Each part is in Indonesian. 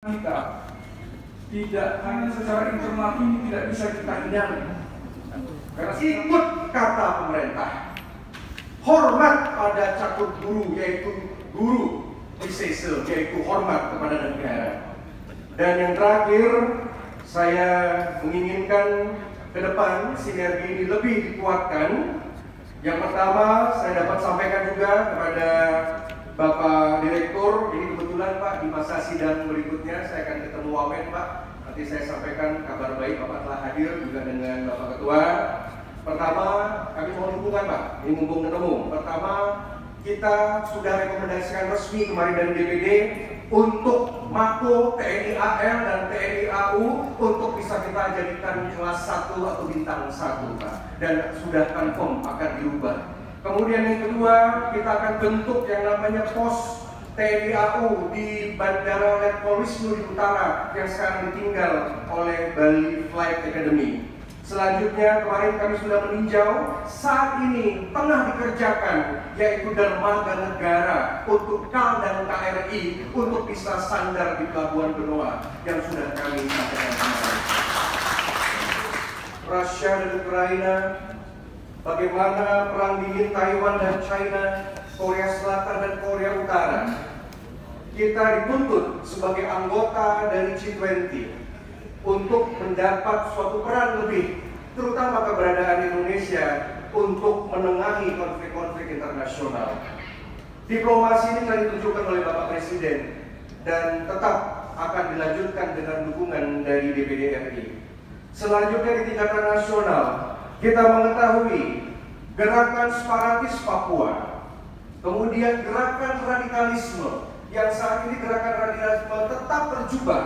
kita tidak hanya secara internal ini tidak bisa kita hindari, karena ikut kata pemerintah, hormat pada cakup guru, yaitu guru disese, yaitu hormat kepada negara. Dan yang terakhir, saya menginginkan ke depan sinergi ini lebih dikuatkan. Yang pertama, saya dapat sampaikan juga kepada Bapak Direktur, ini kebetulan Pak di masa sidang berikutnya saya akan ketemu Wamen Pak. Nanti saya sampaikan kabar baik Bapak telah hadir juga dengan Bapak Ketua. Pertama, kami mohon dukungan Pak, ini mumpung ketemu. Pertama, kita sudah rekomendasikan resmi kemarin dari DPD untuk Mako TNI AL dan TNI AU untuk bisa kita jadikan kelas 1 atau bintang 1 Pak. Dan sudah confirm akan dirubah. Kemudian yang kedua, kita akan bentuk yang namanya pos TNI AU di Bandara Letkol Wisnu di Utara yang sekarang ditinggal oleh Bali Flight Academy. Selanjutnya, kemarin kami sudah meninjau, saat ini tengah dikerjakan yaitu dermaga negara untuk KAL dan KRI untuk bisa sandar di Pelabuhan Benoa yang sudah kami sampaikan kemarin. Rusia dan Ukraina, bagaimana perang dingin Taiwan dan China, Korea Selatan dan Korea Utara. Kita dituntut sebagai anggota dari G20 untuk mendapat suatu peran lebih, terutama keberadaan Indonesia untuk menengahi konflik-konflik internasional. Diplomasi ini telah ditunjukkan oleh Bapak Presiden dan tetap akan dilanjutkan dengan dukungan dari DPD RI. Selanjutnya di tingkatan nasional, kita mengetahui gerakan separatis Papua, kemudian gerakan radikalisme, yang saat ini gerakan radikalisme tetap terjebak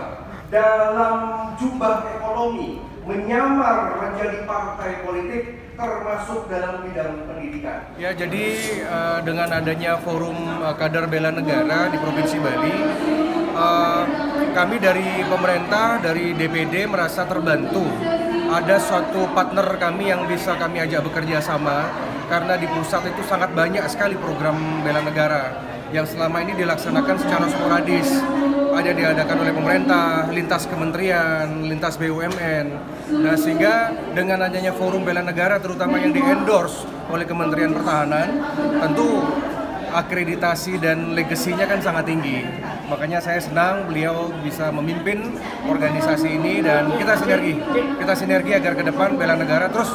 dalam jubah ekonomi, menyamar menjadi partai politik, termasuk dalam bidang pendidikan. Ya, jadi dengan adanya forum kader bela negara di Provinsi Bali, kami dari pemerintah, dari DPD merasa terbantu. Ada suatu partner kami yang bisa kami ajak bekerja sama, karena di pusat itu sangat banyak sekali program bela negara yang selama ini dilaksanakan secara sporadis. Ada diadakan oleh pemerintah, lintas kementerian, lintas BUMN. Nah, sehingga dengan adanya forum bela negara terutama yang di-endorse oleh Kementerian Pertahanan, tentu akreditasi dan legasinya kan sangat tinggi. Makanya saya senang beliau bisa memimpin organisasi ini dan kita sinergi agar ke depan bela negara terus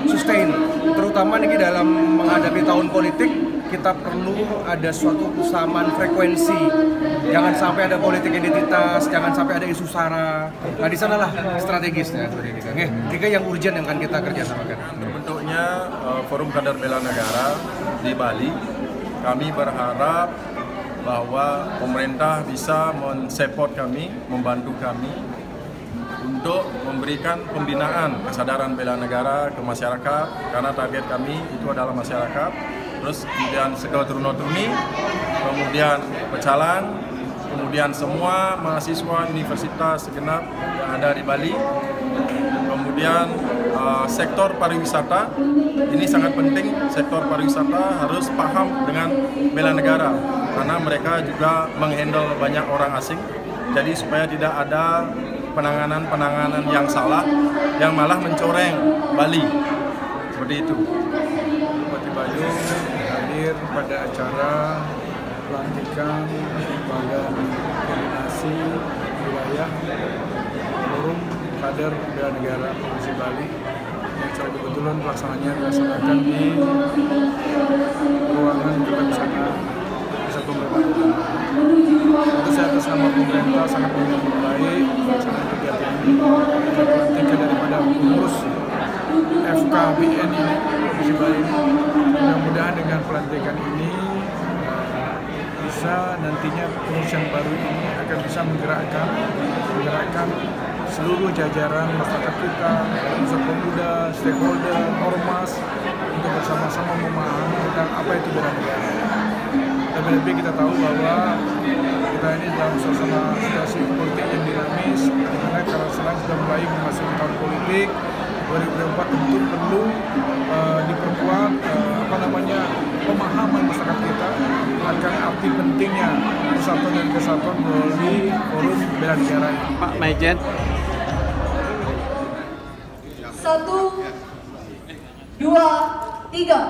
sustain. Terutama nih dalam menghadapi tahun politik, kita perlu ada suatu kesamaan frekuensi. Jangan sampai ada politik identitas, jangan sampai ada isu sara. Nah, di sanalah strategisnya. Tiga yang urgent yang akan kita kerjasamakan. Terbentuknya Forum Kader Bela Negara di Bali, kami berharap bahwa pemerintah bisa men-support kami, membantu kami untuk memberikan pembinaan kesadaran bela negara ke masyarakat, karena target kami itu adalah masyarakat. Terus kemudian segala turun-turuni, kemudian pecalang, kemudian semua mahasiswa universitas segenap yang ada di Bali, kemudian sektor pariwisata, ini sangat penting. Sektor pariwisata harus paham dengan bela negara karena mereka juga menghandle banyak orang asing, jadi supaya tidak ada penanganan yang salah yang malah mencoreng Bali seperti itu. Bupati Bayung hadir pada acara pelantikan Badan Koordinasi Wilayah Forum Kader Bela Negara Provinsi Bali yang secara kebetulan pelaksananya dilaksanakan di ruangan Kertapisana Pusat Pemerintahan. Tentu saya atas nama pemerintah sangat menyambut baik pelaksanaan kegiatan ini. Pelantikan daripada pengurus FKBN ini Provinsi Bali ini, mudah-mudahan dengan pelantikan ini bisa nantinya pengurus yang baru ini akan bisa menggerakkan seluruh jajaran masyarakat kita, unsur pemuda, stakeholder, ormas untuk bersama-sama memahami tentang apa itu bela negara. Lebih-lebih kita tahu bahwa kita ini dalam suasana situasi politik yang dinamis, di mana kalau sedang sudah mulai memasuki tahun politik 2024 tentu perlu diperkuat pemahaman masyarakat kita akan arti pentingnya persatuan dan kesatuan melalui forum bela negara ini. Pak Maijen. 1, 2, 3.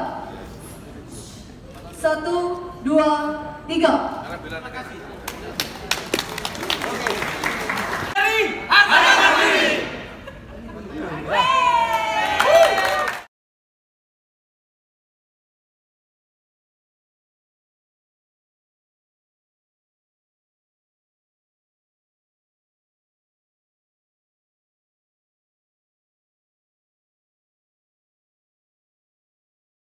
1, 2, 3.